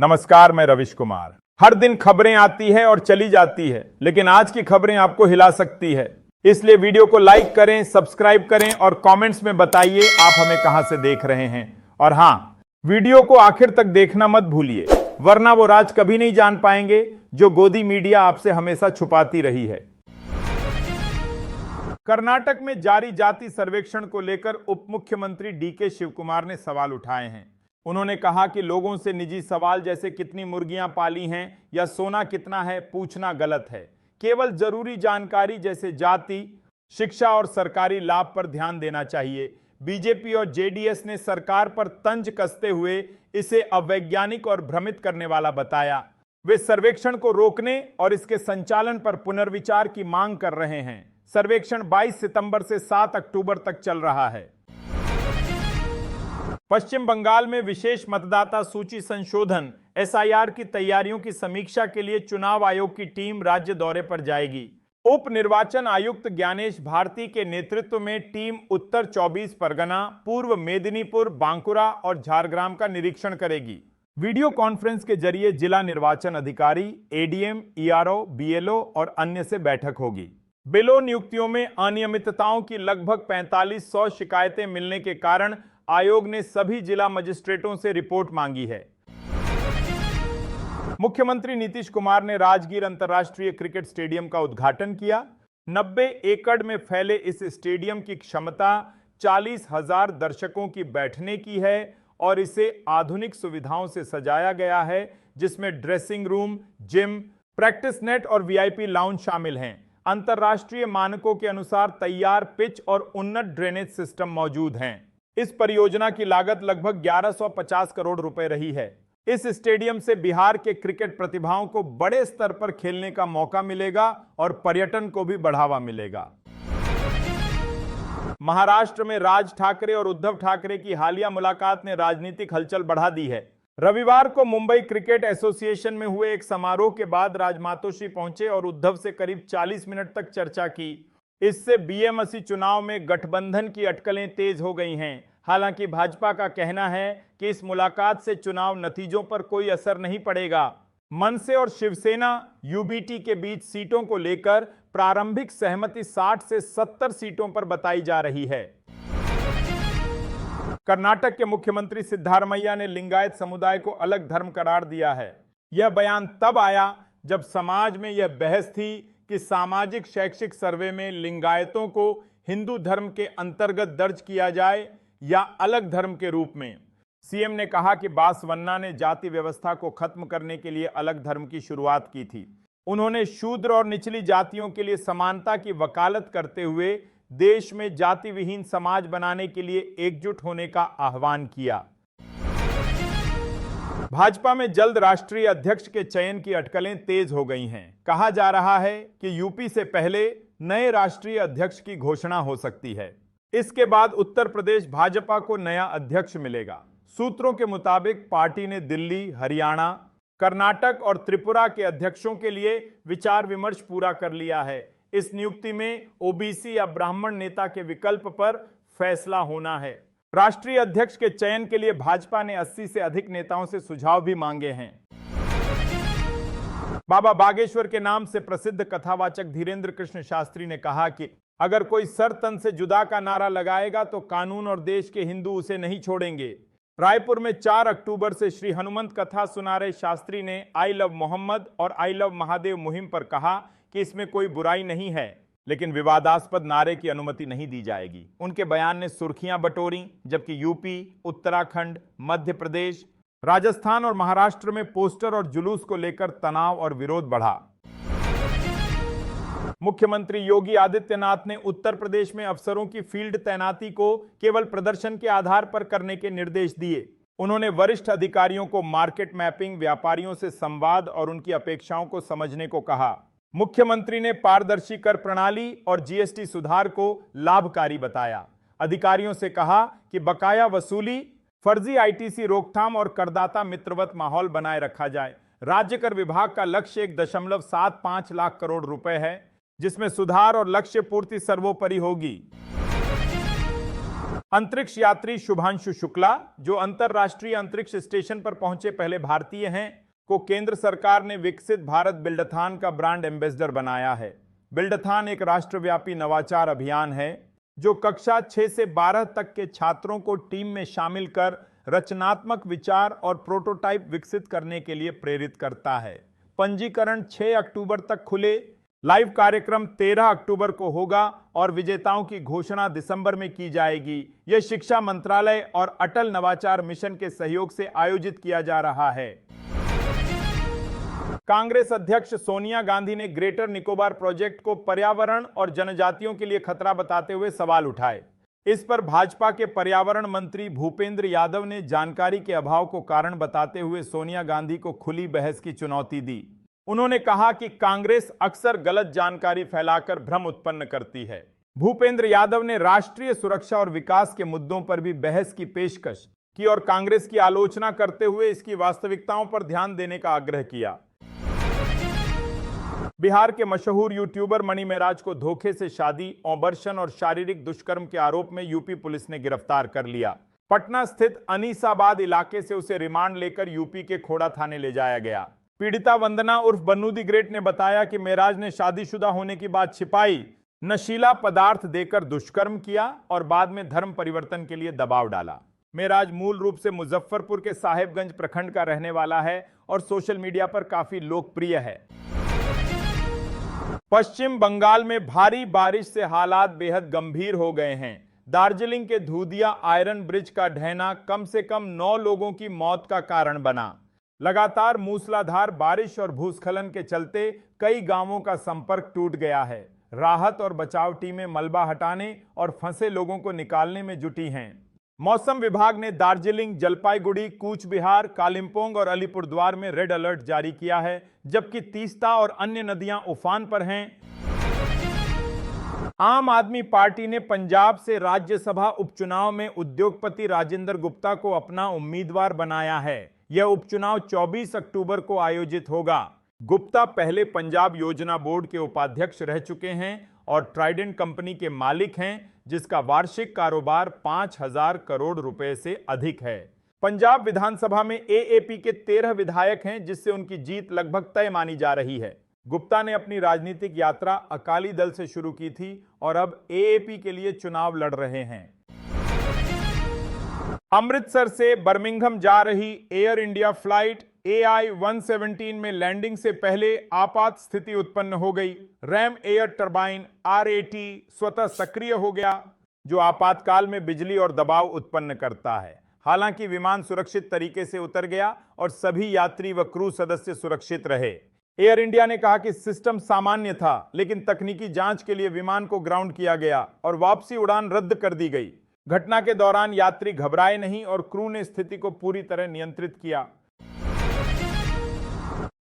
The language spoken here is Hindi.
नमस्कार, मैं रविश कुमार। हर दिन खबरें आती है और चली जाती है, लेकिन आज की खबरें आपको हिला सकती है। इसलिए वीडियो को लाइक करें, सब्सक्राइब करें और कमेंट्स में बताइए आप हमें कहां से देख रहे हैं। और हाँ, वीडियो को आखिर तक देखना मत भूलिए, वरना वो राज कभी नहीं जान पाएंगे जो गोदी मीडिया आपसे हमेशा छुपाती रही है। कर्नाटक में जारी जाति सर्वेक्षण को लेकर उप मुख्यमंत्री डीके शिवकुमार ने सवाल उठाए हैं। उन्होंने कहा कि लोगों से निजी सवाल जैसे कितनी मुर्गियां पाली हैं या सोना कितना है पूछना गलत है। केवल जरूरी जानकारी जैसे जाति, शिक्षा और सरकारी लाभ पर ध्यान देना चाहिए। बीजेपी और जेडीएस ने सरकार पर तंज कसते हुए इसे अवैज्ञानिक और भ्रमित करने वाला बताया। वे सर्वेक्षण को रोकने और इसके संचालन पर पुनर्विचार की मांग कर रहे हैं। सर्वेक्षण 22 सितंबर से 7 अक्टूबर तक चल रहा है। पश्चिम बंगाल में विशेष मतदाता सूची संशोधन एसआईआर की तैयारियों की समीक्षा के लिए चुनाव आयोग की टीम राज्य दौरे पर जाएगी। उप निर्वाचन आयुक्त ज्ञानेश भारती के नेतृत्व में टीम उत्तर 24 परगना, पूर्व मेदिनीपुर, बांकुरा और झारग्राम का निरीक्षण करेगी। वीडियो कॉन्फ्रेंस के जरिए जिला निर्वाचन अधिकारी, एडीएम, ईआरओ, बीएलओ और अन्य से बैठक होगी। बिलो नियुक्तियों में अनियमितताओं की लगभग 4500 शिकायतें मिलने के कारण आयोग ने सभी जिला मजिस्ट्रेटों से रिपोर्ट मांगी है। मुख्यमंत्री नीतीश कुमार ने राजगीर अंतर्राष्ट्रीय क्रिकेट स्टेडियम का उद्घाटन किया। 90 एकड़ में फैले इस स्टेडियम की क्षमता 40,000 दर्शकों की बैठने की है और इसे आधुनिक सुविधाओं से सजाया गया है, जिसमें dressing room, gym, practice net और वीआईपी लाउंज शामिल हैं। अंतर्राष्ट्रीय मानकों के अनुसार तैयार पिच और उन्नत ड्रेनेज सिस्टम मौजूद हैं। इस परियोजना की लागत लगभग 1150 करोड़ रुपए रही है। इस स्टेडियम से बिहार के क्रिकेट प्रतिभाओं को बड़े स्तर पर खेलने का मौका मिलेगा और पर्यटन को भी बढ़ावा मिलेगा। महाराष्ट्र में राज ठाकरे और उद्धव ठाकरे की हालिया मुलाकात ने राजनीतिक हलचल बढ़ा दी है। रविवार को मुंबई क्रिकेट एसोसिएशन में हुए एक समारोह के बाद राजमातोश्री पहुंचे और उद्धव से करीब 40 मिनट तक चर्चा की। इससे बीएमसी चुनाव में गठबंधन की अटकलें तेज हो गई हैं। हालांकि भाजपा का कहना है कि इस मुलाकात से चुनाव नतीजों पर कोई असर नहीं पड़ेगा। मनसे और शिवसेना यूबीटी के बीच सीटों को लेकर प्रारंभिक सहमति 60 से 70 सीटों पर बताई जा रही है। कर्नाटक के मुख्यमंत्री सिद्धारमैया ने लिंगायत समुदाय को अलग धर्म करार दिया है। यह बयान तब आया जब समाज में यह बहस थी कि सामाजिक शैक्षिक सर्वे में लिंगायतों को हिंदू धर्म के अंतर्गत दर्ज किया जाए या अलग धर्म के रूप में। सीएम ने कहा कि बासवन्ना ने जाति व्यवस्था को खत्म करने के लिए अलग धर्म की शुरुआत की थी। उन्होंने शूद्र और निचली जातियों के लिए समानता की वकालत करते हुए देश में जाति विहीन समाज बनाने के लिए एकजुट होने का आह्वान किया। भाजपा में जल्द राष्ट्रीय अध्यक्ष के चयन की अटकलें तेज हो गई हैं। कहा जा रहा है कि यूपी से पहले नए राष्ट्रीय अध्यक्ष की घोषणा हो सकती है। इसके बाद उत्तर प्रदेश भाजपा को नया अध्यक्ष मिलेगा। सूत्रों के मुताबिक पार्टी ने दिल्ली, हरियाणा, कर्नाटक और त्रिपुरा के अध्यक्षों के लिए विचार विमर्श पूरा कर लिया है। इस नियुक्ति में ओबीसी या ब्राह्मण नेता के विकल्प पर फैसला होना है। राष्ट्रीय अध्यक्ष के चयन के लिए भाजपा ने 80 से अधिक नेताओं से सुझाव भी मांगे हैं। बाबा बागेश्वर के नाम से प्रसिद्ध कथावाचक धीरेन्द्र कृष्ण शास्त्री ने कहा कि अगर कोई सर तन से जुदा का नारा लगाएगा तो कानून और देश के हिंदू उसे नहीं छोड़ेंगे। रायपुर में 4 अक्टूबर से श्री हनुमंत कथा सुना रहे शास्त्री ने आई लव मोहम्मद और आई लव महादेव मुहिम पर कहा कि इसमें कोई बुराई नहीं है, लेकिन विवादास्पद नारे की अनुमति नहीं दी जाएगी। उनके बयान ने सुर्खियां बटोरी, जबकि यूपी, उत्तराखंड, मध्य प्रदेश, राजस्थान और महाराष्ट्र में पोस्टर और जुलूस को लेकर तनाव और विरोध बढ़ा। मुख्यमंत्री योगी आदित्यनाथ ने उत्तर प्रदेश में अफसरों की फील्ड तैनाती को केवल प्रदर्शन के आधार पर करने के निर्देश दिए। उन्होंने वरिष्ठ अधिकारियों को मार्केट मैपिंग, व्यापारियों से संवाद और उनकी अपेक्षाओं को समझने को कहा। मुख्यमंत्री ने पारदर्शी कर प्रणाली और जीएसटी सुधार को लाभकारी बताया। अधिकारियों से कहा कि बकाया वसूली, फर्जी आईटीसी रोकथाम और करदाता मित्रवत माहौल बनाए रखा जाए। राज्य कर विभाग का लक्ष्य 1.75 लाख करोड़ रुपए है, जिसमें सुधार और लक्ष्य पूर्ति सर्वोपरि होगी। अंतरिक्ष यात्री शुभांशु शुक्ला, जो अंतरराष्ट्रीय अंतरिक्ष स्टेशन पर पहुंचे पहले भारतीय हैं, को केंद्र सरकार ने विकसित भारत बिल्डथॉन का ब्रांड एम्बेसडर बनाया है। बिल्डथॉन एक राष्ट्रव्यापी नवाचार अभियान है जो कक्षा 6 से 12 तक के छात्रों को टीम में शामिल कर रचनात्मक विचार और प्रोटोटाइप विकसित करने के लिए प्रेरित करता है। पंजीकरण 6 अक्टूबर तक खुले। लाइव कार्यक्रम 13 अक्टूबर को होगा और विजेताओं की घोषणा दिसंबर में की जाएगी। यह शिक्षा मंत्रालय और अटल नवाचार मिशन के सहयोग से आयोजित किया जा रहा है। कांग्रेस अध्यक्ष सोनिया गांधी ने ग्रेटर निकोबार प्रोजेक्ट को पर्यावरण और जनजातियों के लिए खतरा बताते हुए सवाल उठाए। इस पर भाजपा के पर्यावरण मंत्री भूपेंद्र यादव ने जानकारी के अभाव को कारण बताते हुए सोनिया गांधी को खुली बहस की चुनौती दी। उन्होंने कहा कि कांग्रेस अक्सर गलत जानकारी फैलाकर भ्रम उत्पन्न करती है। भूपेंद्र यादव ने राष्ट्रीय सुरक्षा और विकास के मुद्दों पर भी बहस की पेशकश की और कांग्रेस की आलोचना करते हुए इसकी वास्तविकताओं पर ध्यान देने का आग्रह किया। बिहार के मशहूर यूट्यूबर मणि महराज को धोखे से शादी, ऑबर्शन और शारीरिक दुष्कर्म के आरोप में यूपी पुलिस ने गिरफ्तार कर लिया। पटना स्थित अनीसाबाद इलाके से उसे रिमांड लेकर यूपी के खोड़ा थाने ले जाया गया। पीड़िता वंदना उर्फ बन्नू दी ग्रेट ने बताया कि महराज ने शादीशुदा होने की बात छिपाई, नशीला पदार्थ देकर दुष्कर्म किया और बाद में धर्म परिवर्तन के लिए दबाव डाला। महराज मूल रूप से मुजफ्फरपुर के साहेबगंज प्रखंड का रहने वाला है और सोशल मीडिया पर काफी लोकप्रिय है। पश्चिम बंगाल में भारी बारिश से हालात बेहद गंभीर हो गए हैं। दार्जिलिंग के धूदिया आयरन ब्रिज का ढहना कम से कम 9 लोगों की मौत का कारण बना। लगातार मूसलाधार बारिश और भूस्खलन के चलते कई गांवों का संपर्क टूट गया है। राहत और बचाव टीमें मलबा हटाने और फंसे लोगों को निकालने में जुटी हैं। मौसम विभाग ने दार्जिलिंग, जलपाईगुड़ी, कूच बिहार, कालिंपोंग और अलीपुरद्वार में रेड अलर्ट जारी किया है, जबकि तीस्ता और अन्य नदियां उफान पर हैं। आम आदमी पार्टी ने पंजाब से राज्यसभा उपचुनाव में उद्योगपति राजेंद्र गुप्ता को अपना उम्मीदवार बनाया है। यह उपचुनाव 24 अक्टूबर को आयोजित होगा। गुप्ता पहले पंजाब योजना बोर्ड के उपाध्यक्ष रह चुके हैं और ट्राइडेंट कंपनी के मालिक हैं, जिसका वार्षिक कारोबार 5,000 करोड़ रुपए से अधिक है। पंजाब विधानसभा में एएपी के 13 विधायक हैं, जिससे उनकी जीत लगभग तय मानी जा रही है। गुप्ता ने अपनी राजनीतिक यात्रा अकाली दल से शुरू की थी और अब एएपी के लिए चुनाव लड़ रहे हैं। अमृतसर से बर्मिंघम जा रही एयर इंडिया फ्लाइट AI-117 में लैंडिंग से पहले आपात स्थिति उत्पन्न हो गई। रैम एयर टरबाइन RAT स्वतः सक्रिय हो गया, जो आपातकाल में बिजली और दबाव उत्पन्न करता है। हालांकि विमान सुरक्षित तरीके से उतर गया और सभी यात्री व क्रू सदस्य सुरक्षित रहे। एयर इंडिया ने कहा कि सिस्टम सामान्य था, लेकिन तकनीकी जांच के लिए विमान को ग्राउंड किया गया और वापसी उड़ान रद्द कर दी गई। घटना के दौरान यात्री घबराए नहीं और क्रू ने स्थिति को पूरी तरह नियंत्रित किया।